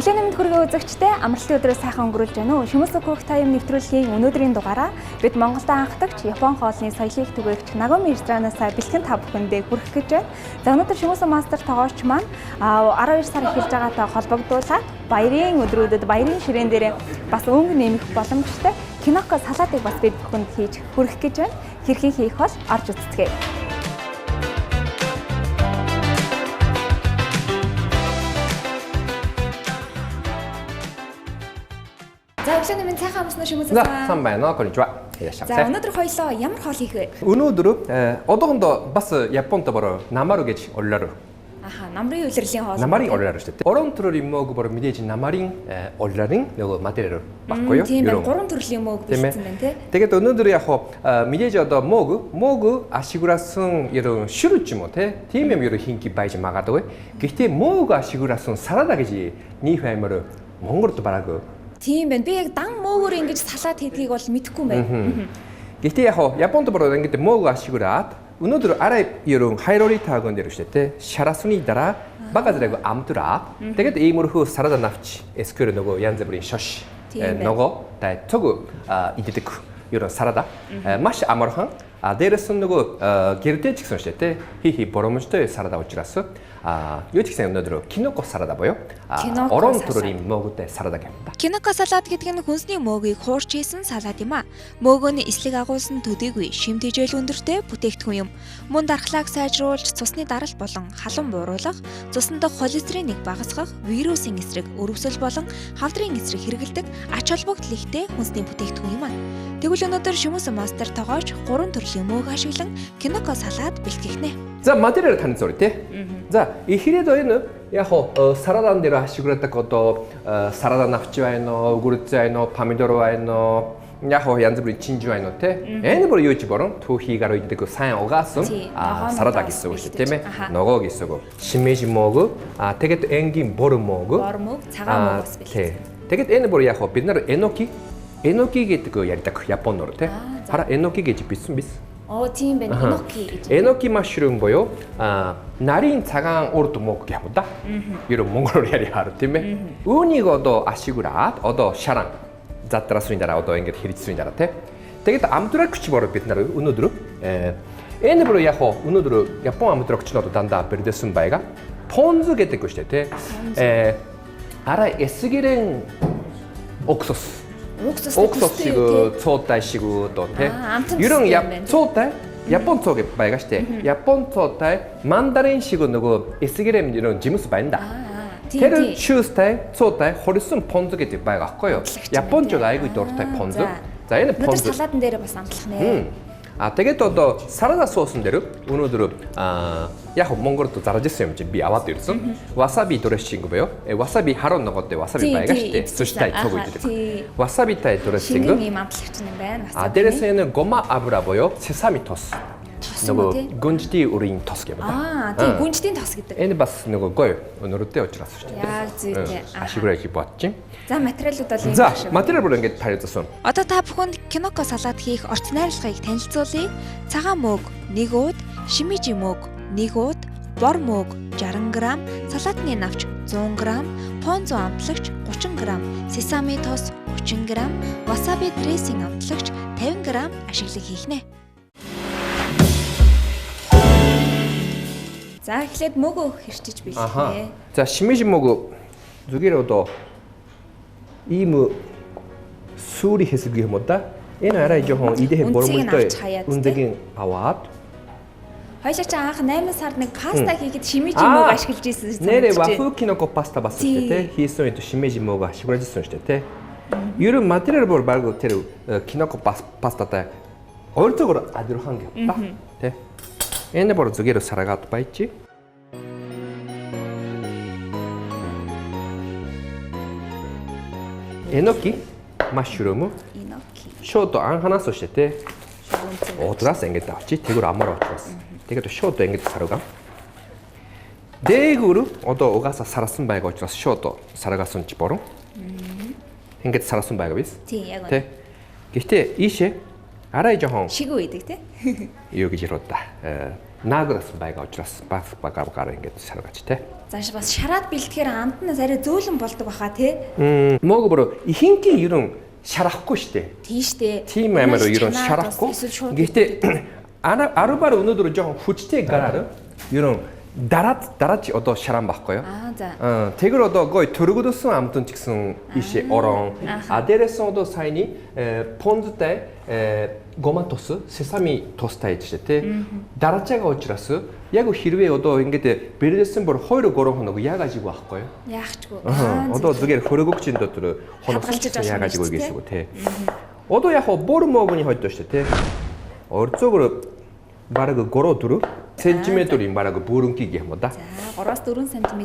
Өглөөний мэнд хүргээ үзэгчтэй амралтын өдрөө сайхан өнгөрүүлж байна уу? Шимэсү Cook Time нэвтрүүлгийн өнөөдрийн дугаараа бид Монголд анхдагч Япон хоолны соёлыг түгээгч Nagome ресторанаас бэлтгэн та бүхэндээ хүргэх гэж байна. За өнөөдөр Шимэсү мастер тоглогч маань 12 сар эхэлж байгаатай холбогдуулаад баярын өдрүүдэд баярын ширээн дээр бас өнгө нэмэх боломжтой киноко салаатыг бас бид бүхэнд хийж хүргэх гэж байна. Хэрхэн хийх бол орж үзцгээе. За өглөөний минь сайхан амсна Шимэсү сан. Сайн байна. Конничва. За өнөөдөр хоёлоо ямар хоол хийх вэ? Өнөөдөр одоохондоо бас Японд бороо намару гэж оллоор. Аха, намрын улирлын хоол. Намарын оллоор шүү дээ. Орон төрлийн мөөг бороо мэдээж намарын олларын нөгөө материал баггүй юу? Тийм байна. Гурван төрлийн мөөг бичсэн байна тий. Тэгээд өнөөдөр яг мэдээж одоо мөөг ашигурасан ерөн шүрүч юм уу тий? Тийм юм ерөн хинки байж магадгүй. Гэхдээ мөөг ашигурасан сарада гэж нийт аймаар Монголд бараагүй. Тийм байна. Би яг дан мөөгөөр ингэж салаад хийдгийг бол мэдэхгүй юм байна. Гэхдээ яг Японд бороо ингэж мөөг ашигураад өнөөдөр арай ерөн хайрори таагон дээр шүү дээ. Шарасны дараа багадраг амтраа. Тэгээд иймэрхүү сарада навч эскэр нөгөө янз бүрийн шош нөгөө тай цог иддэг ерөн сарада маш амархан дээрээс нөгөө гэрдэж гисэн шүү дээ. Хи боромжтой сарада учраас юу ч гэсэн өнөөдөр киноко сарада боёо. Орон төрлийн мөөгтэй сарада гэмтэ. Киноко салат гэдэг нь хүнсний мөөгийг хуурч хийсэн салат юм а. Мөөгөөний эслэг агуулсан төдийгүй шим тэжээл өндөртэй бүтээгдэхүүн юм. Мөн дархлааг сайжруулж, цусны даралт болон халуун бууруулах, цуснд холестеринийг багасгах, вирусын эсрэг өрөвсөл болон хавдрын эсрэг хэрэгэлдэг ач холбогдол ихтэй хүнсний бүтээгдэхүүн юм а. Тэгвэл өнөөдөр Шимэсү мастер тоогооч 3 төрлийн мөөг ашиглан киноко салат бэлтгэгнэ. За материал таних зураг тий. За ихэрэд энэ яг сарадан дээр ашигладаг одоо сарада навч байна, огурц байна, помидор байна, яг янз бүрийн чинж байна тий. Энэ бүр юу ч борон түүхийгээр иддэг сайн угаасан сарада гэсэн үг шүү тийм ээ. Ногоо гэсэн үг. Шимэж мөг тэгээд энгийн бор мөг. Бор мөг, цагаан мөг бас бэлтгэв. Тэгээд энэ бүр яг бид нар эноки гэдэг ярьдаг Японоор тий. Хара эноки гэж бичсэн биз? Тийм байна. Эноки гэж. Эноки машрум боёо нарийн цагаан урд мөг гэх юм да. Ерөн монголоор яриаар тийм ээ. Үүнийг одоо ашигураад одоо шаран задрасны дараа одоо ингэж хэрэгжсэний дараа тий. Тэгээд амтрагч бороо бид нар өнөөдөр энэ бүр яг өнөөдөр Япон амтрагчнууд дандаа бэрдэсэн байга. Понзу гэдэг үг шүү дээ тий. Араа эсгэрэн 옥수수 옥수수 цуутай шиг одоо тий. Ерөн цуутай Япон цуу гэж байгаа штэ. Япон цуутай мандарин шиг нөгөө эсгэрэм ерөн жимс байна да. Тэр шүүстэй цуутай хорисон понзу гэдэг байгаа байхгүй юу? Япончууд айгүй дуртай понзу. За энэ понзу салаатан дээр бас амтлах нэ. Тэгээд одоо сарада суусан дээр өнөөдөр яг Монголд зарж ирсэн юм чи би аваад ирсэн. Васаби дрэссинг боёо. Васаби харуу ногоотой васаби байгаа шүү дээ. Суштай цог үйдэг. Васабитай дрэссинг. Шинийн юм амтлагч юм байна. Дээрээс энэ гома абра боёо. Сесами тос. Нөгөө гүнжтийн үрийн тос гэх юм да. Тийм гүнжтийн тос гэдэг. Энэ бас нөгөө гоё өнөртэй учраас шүү дээ. Яг зүйтэй. Ашиграж бодчих. За материалууд бол За материал бүр ингэж тариуцсан. Одоо та бүхэнд киноко салат хийх орц найрлагыг танилцуулъя. Цагаан мөөг 1 ууд, шимижи мөөг 1 ууд, бор мөөг 60 г, салаатны навч 100 г, понзо амтлагч 30 г, сесами тос 30 г, васаби дрессинг амтлагч 50 г ашиглаж хийхнэ. За эхлээд мөөгөө хэрчиж бэлтгэнэ. За шимиж мөөгөө зүгээр одоо ийм сүри хэсэг юм уу да. Энэ арай жоохон идэх боромжтой үндэгийн аваад. Хоёлаа чи анх 8 сард нэг паста хийхэд шимиж мөөг ашиглаж ирсэн. Нэрээ вафу киноко паста бас шүү дээ. Хийсэн үед шимиж мөөг ашиглаж ирсэн шүү дээ. Ерөн материал бүр баг тэр киноко пастатай өөртөө адилхан юм да. Тэ. Энэ бүр зүгээр саргаад байчи. Эноки машрум. Шууд анханаас шүү дээ. Удраас ингэж авчи тэгүр амар учраас. Тэгээд шууд ингэж саргаа. Дээгүр одоо угаасаа сарсан байгаа учраас шууд саргасан ч борон. Ингэж сарсан байгаа биз? Тий, яг үнэ. Гэхдээ ийшээ арай жоохон шиг үйдэг тий. Юу гэж яруу да. нааграсан байгаа учраас бас багаар ингээд шаргаж те. Зааш бас шараад бэлтгэхээр амт нь арай зөөлөн болдог баха тий. Мөөгөр ихэнх ерөн шарахгүй штэ. Тийштэй. Тийм амар ерөн шарахгүй. Гэхдээ арубаар өнөөдөр жоохон хүчтэй гараар ерөн дараад одоо шаран байхгүй юу? За. Тэгэр одоо гой төрөгдсөн амтан ч гэсэн ишээ орон. Дээрээс одоо саяны понзтай гоматос сесами тостай гэж тий. Дарааж байгаа учраас яг хэрвээ одоо ингээд бэрдсэн бүр 2-3 хоног яагажиг байхгүй юу? Яахчгүй. Одоо зүгээр хөрөгөгчийн дотор хоногч яагажиг гэж үг тий. Одоо яг бүр мөгөний хойдоо шүү тий. Орцогоор бараг 3-4 см-ийн бараг бүрэнкийг юм да. За 3-4 см.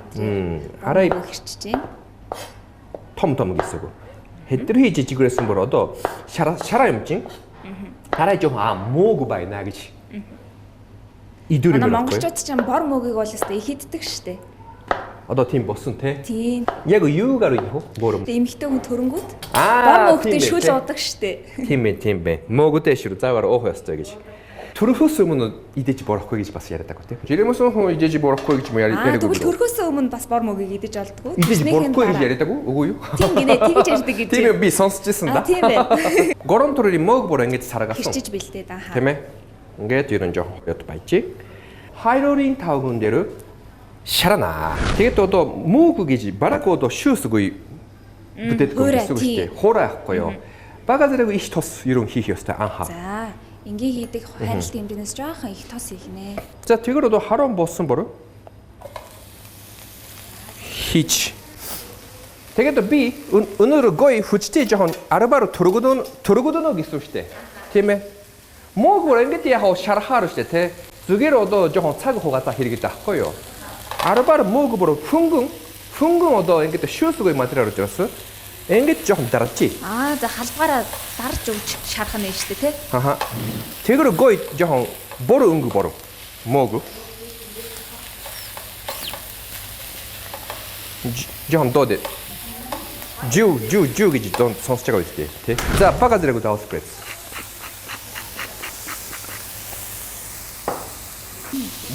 Арай хэрчиж байна. том гэсэн үг. Хэдэрхий жижигрээсэн бүр одоо шараа юм чинь. Арай жоо мөөг байна гэж. Идэвэр юм байна. Монголчууд ч бор мөөгийг бол өстэй их иддэг штэ. Одоо тийм болсон те. Тийм. Яг юугаар юм хөө бөөрөм. Эмхтэй хүн төрөнгүүд бор мөөгтэй шүл удаг штэ. Тийм ээ. Мөөгтэй шүр заавар уух ёстой гэж. Төрөхөөс өмнө идэж борохгүй гэж бас яриад байгаа тийм. Жирэмс хүн идэж борохгүй гэж яриад байгаа. Тэгвэл төрөхөөс өмнө бас бор мөгийг идэж олдгоо. Идэж борохгүй гэж яриад байгаа үгүй юу? Тийм гинэ тэгж ярьдаг гэж. Тийм би сонсч ирсэн да. Тийм ээ. Горон төрийн мөөг бүр ингэж саргаасан. Хичиж бэлдээд аа. Тийм ээ. Ингээд ерөн жоохон ят байжээ. Хайрорын тавган дээр шарана. Тэгээд одоо мөөг гэж бараг одоо шүүсгүй бүтэдэггүй гэсэн үг шүү дээ. Хуурай ахгүй юу? Бага зэрэг их тос ерөн хийх ёстой анхаа. За. Ингээ хийдэг хайрлт хэмжээс жоохон их тос ихнэ. За тэгэр одоо харон болсон бороо. Хич. Тэгээд би өнөөдөр гой хүчтэй жоохон арабаар төрөгдөн гэсэн үг шүү дээ. Тийм ээ. Мөөгөр ингээд яг шарахаар шүү дээ те. Зүгээр одоо жоохон цаг хугацаа хэрэглэж авахгүй юу? Арабаар мөөгөр фүнгэн одоо ингээд шүүсгүй материал учраас ингээд жоохон дараач. За халбаараа дарж өгч шарах нь шүү дээ, тий? Тэгэр гой жоохон бор өнгө бор. Мөг. жоохон доод. Жүү гэж дон сонсож байгаа үстэй, тий? За бага зэрэг даус пресс.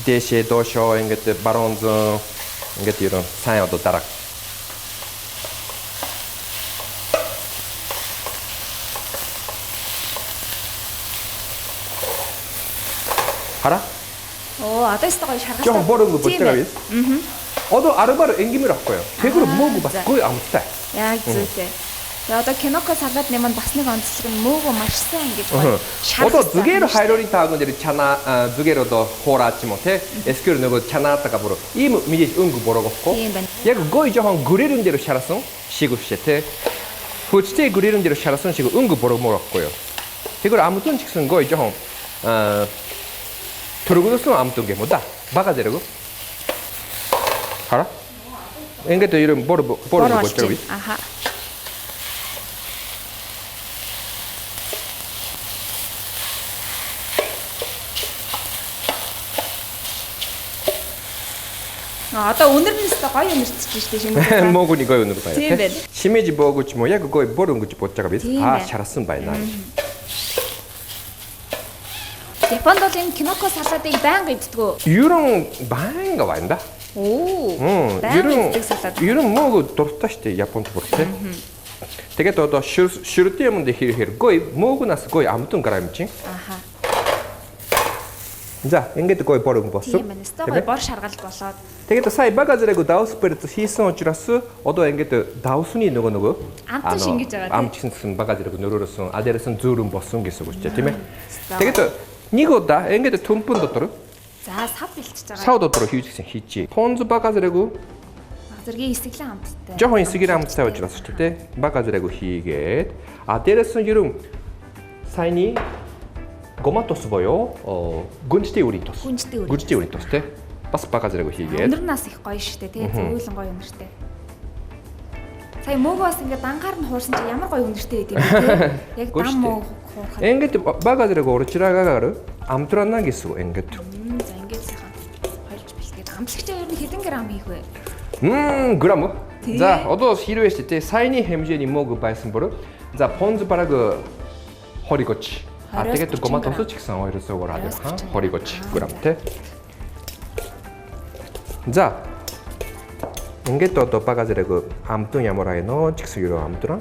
Дэшээ дошоо ингээд баронз ингээд ерөн сайн одоо дараа. Хара? Одоо өстө гоё шаргал. Жоохон бор өнгө болж байгаа биз? Одоо арабаар энгимэр авахгүй юу? Тэгэр мөөг бас гоё амттай. Яг зүйтэй. Тэгээ одоо киноко салаад нэмэн бас нэг онцлог нь мөөгөө маш сайн ингэж гоё шаргал. Одоо зүгээр хайрын таагүй нэр чана зүгээр одоо хуураач юм уу те? Эскэр нөгөө чанаатага бүр ийм мэдээж өнгө борогохгүй. Яг гоё жоохон гүрэрэн дээр шарасан шиг үшээ те. Хүчтэй гүрэрэн дээр шарасан шиг өнгө борогмоор байхгүй юу? Тэгэр амтун ч гэсэн гоё жоохон төрөгөөсөн амтун юм уу да? Бага зэрэг. Хара? Ингээд 이런 бор болж байгаа биз? Аха. Одоо өнөр нь өстө гоё өнөрчж штэ шинэ. Мөөгний гоё өнөр байна. Тийм байна. Шимэж боогч мо яг гоё бор өнгөж бодож байгаа биз? Шарсан байна. Японд бол энэ киноко салаадыг байнга иддэг. Ерөн байнга байна да. Ерөн мөөгө дуртай штэ Японд бүр тэ. Тэгээд одоо шүрдийн юмд хэрэг гоё мөөгнаас гоё амтун гараа юм чинь. Аха. За ингээд гоё бор өнгө болсон. Тийм байна. Өстө гоё бор шаргалт болоод. Тэгээд сая бага зэрэг даус перц хийсэн учраас одоо ингээд даусны нөгөө амт шингэж байгаа тийм. Амт гэсэн бага зэрэг нөрөөрсөн адэрсэн зөөрөн болсон гэсэн үг ч тийм ээ. Тэгээд нэг удаа ингээд төмпөн дотор за сав бэлтэж байгаа. Сав дотор хийж гисэн хийжээ. Понз бага зэрэг зэргийн эсэглэн амттай. жоохон эсэглэн амттай учраас ч тийм бага зэрэг хийгээд дээрээс нь ерөн саяны гоматос боёо гүнжтэй үрийн тос. Гүнжтэй үрийн тос тийм бас бага зэрэг хийгээд. Өнөрнөөс их гоё штэ тийм зөвлөн гоё өнөртэй. Сая мөөгөөс ингээд дангаар нь хуурсан чи ямар гоё өнөртэй байд юм бэ? Яг дан мөг хуурхад. Ингээд бага зэрэг урчраагаар амтрана гэсэн ингээд. За ингээд сайхан хольж бэлтгээд амтлагч ер нь хэдэн грамм хийх вэ? Грамм. За одоо хэрвээ ч тийм саяны хэмжээний мөг байсан бүр. За понз бараг 20гоч А тэгээд гоматос ч гэсэн 200 г хаа 20-30 g те. За. Ингээд одоо багажрэг амтун ямар айно ч гэсэн юу амтраа.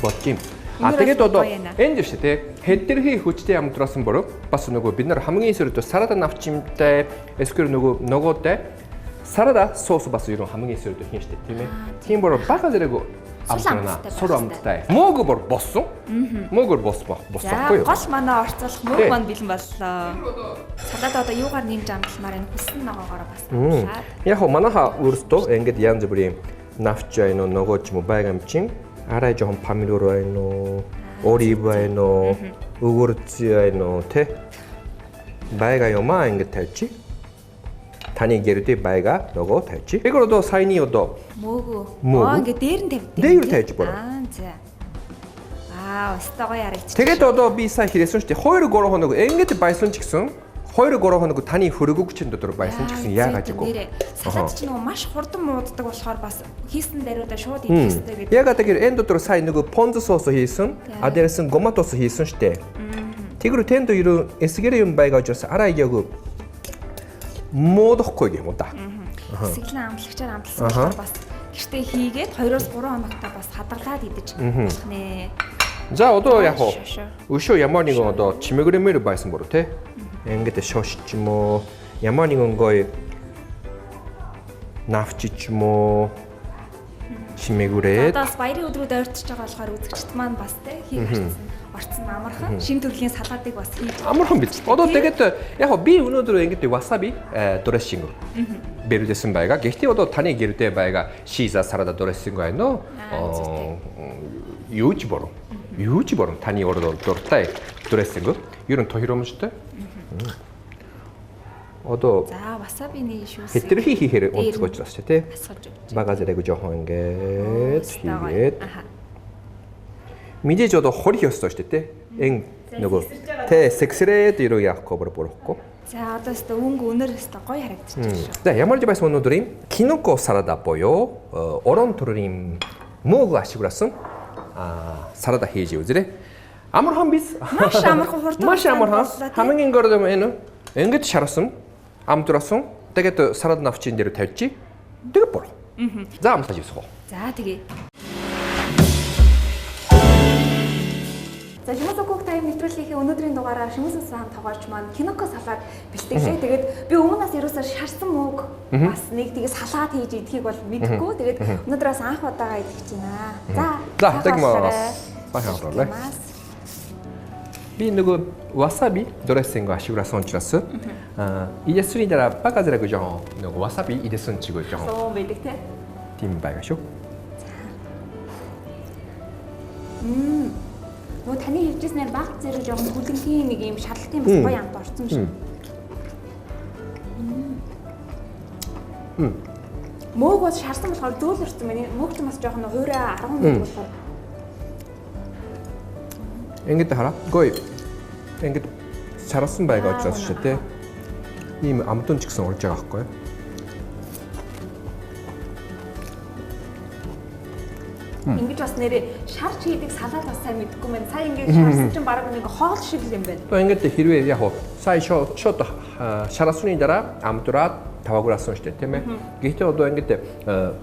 Бочим. А тэгээд одоо энд шүү те. Хэдэрхий хүчтэй амтраасан бороо бас нөгөө бид нар хамгийн эсрэг сарада навчимтай эсвэл нөгөөтэй сарада соус бас юу хамгийн эсрэг хийн штэ тийм ээ. Тийм бороо багажрэг амтрана сур амттай. Мөг бор боссон. Мөг боссохгүй юу? Гол манай орцуулах мөг маань бэлэн боллоо. Салаад одоо юугаар нэмж амталмаар энэ хүссэн ногоогоор бас амтлаа. Яг хоо манайха өөртөө ингээд янз бүрийн навч айно нөгөө ч юм уу байгамчин арай жоохон помидор айно олив айно өгөрч айно те байга юмаа ингээд тавьчих. Таны гэрдээ байга нөгөө тавьчих. Эгээр одоо саяны одоо мөг ингээд дээр нь тавьдаг. Дээр тавьж бороо. За. Стогоо ярилч. Тэгээд одоо би сая хэлсэн шүү дээ 2-3 хоног ингээд байсан ч гэсэн 2-3 хоног таны хөрөгөгчөнд дотор байсан ч гэсэн яагаад гэвэл салаад ч нөгөө маш хурдан мууддаг болохоор бас хийсэн даруйдаа шууд идэх хэрэгтэй гэдэг. Ягаад гэвэл энэ дотор сая нөгөө понз соус хийсэн, а дээрээс нь гоматос хийсэн шүү дээ. Тэгвэл тэнд юу эсгэр юм байгааж бас араа яг муудахгүй юм да. Сэглэн амтлагчаар амталсан болохоор бас гэртээ хийгээд 2-3 хоногтой бас хадгалаад идэж болох нэ. За одоо яг өшөө ямар нэгэн одоо чимэгрэмээр байсан бороо те. Ингээд шошч юм уу ямар нэгэн гоё навчич юм уу чимэгүрээд одоо баярын өдрүүд ойртож байгаа болохоор үзэгчд маань бас те хийх хэрэгцсэн орцсон амархан шинэ төрлийн салаатыг бас хийж амархан биз. Одоо тэгээд яг би өнөөдөр ингээд васаби дрэссинг бэрдсэн байгаа. Гэхдээ одоо таны гэрдээ байгаа шиза сарада дрэссинг байна уу? Юуч бороо. Юуч бороо таны ордоор дуртай дрэссинг. Ер нь тохиромжтой. Одоо за васабины шүүс хэтрхи хийхээр онцгойч бас тий. Багажрэг жоохон ингээд хийгээд мэдээж одоо хорих ёстой шүү дээ тий. Эн нөгөө тий сексрээд ирүү яахгүй болохгүй. За одоо өстө өнгө өнөр өстө гоё харагдчих шүү. За ямар ч байсан өнөөдрийн киноко сарада боёо орон төрийн мөг ашигласан сарада хийж үзрээ. Амархан биз. Маш амархан хурдан. Маш амархан. Хамгийн гол юм энэ. Ингээд шарсан, амтрасан, тэгээд сарад навчин дээр тавьчих. Тэр бороо. За амтаж явах уу. За тэгээ. За Shumatsu Cook Time нэвтрүүлгийн өнөөдрийн дугаараар Shumatsu сан тоглож маань киноко салаад бэлтгэлээ. Тэгээд би өмнөөс ерөөсөө шарсан мөг бас нэг тгийс салаад хийж идэхийг бол мэдэхгүй. Тэгээд өнөөдрөөс анх удаага идэж байна. За тэгмээс. Бахаараа. Би нөгөө васаби дрэссинг ашигласан учраас идэсний дараа багажрэг жоохон нөгөө васаби идэсэн чиг жоохон соо байдаг те. Тийм байгаа шүү. Нөгөө таны хэлжсэнээр баг зэрэг жоохон хүлэнгийн нэг юм шалалтын бас гоё амт орсон шүү. Мөг бас шарсан болохоор зөөлөрсөн байна. Мөг ч бас жоохон хуурай 10 минут болохоор Ингээд хараа. Гоё. Ингээд шарсан байгаа учраас шүү дээ. Ийм амтун ч гэсэн урж байгаа байхгүй юу? Ингэж бас нэрээ шарч хийдэг салаад бас сайн мэдгүй мэн. Сая ингээд шарсан чинь бараг нэг хоол шиг юм байна. То ингээд хэрвээ яг сая шот шарасны дараа амтраад таваагуурсан шүү дээ, тийм ээ. Гэхдээ одоо ингээд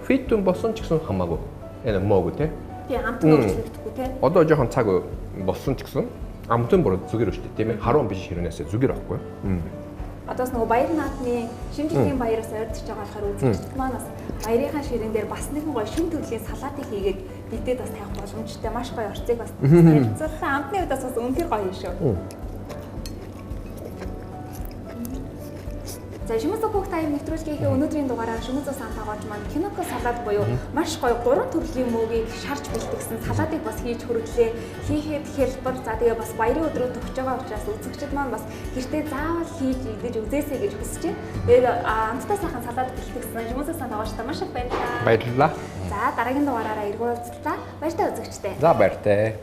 фитэн болсон ч гэсэн хамаагүй. Энэ мөг үү? Тий, амтны өөрчлөгдөхгүй тий. Одоо жоохон цаг болсон ч гэсэн амтэн бүр зүгэр шүү дээ, тийм ээ. Харуун биш хэрнээсээ зүгэр авахгүй. Одоос нөгөө баяр наадны шинэ жилийн баяраас ойртож байгаа болохоор үзэгчд маань бас баярынхаа ширээн дээр бас нэгэн гоё шинэ төрлийн салаатыг хийгээд бидэд бас тавих боломжтой маш гоё орцыг бас ярилцуулсан. Амтны удаас бас үнэхээр гоё юм шүү. За Shumatsu Cook Time нэвтрүүлгийн өнөөдрийн дугаараар Shumatsu сан тоглож маань киноко салаад буюу маш гоё 3 төрлийн мөгийг шарж бэлтгэсэн салаатыг бас хийж хүргэлээ. Хийхэд хялбар. За тэгээ бас баярын өдрөө төгсөж байгаа учраас үзэгчид маань бас гэртээ заавал хийж идэж үзээсэй гэж хүсэж байна. Тэгээд амттай сайхан салаад бэлтгэсэн Shumatsu сан тогложтой маш их баярлалаа. Баярлалаа. За дараагийн дугаараараа эргүүлцлаа. Баяртай үзэгчтэй. За баяртай.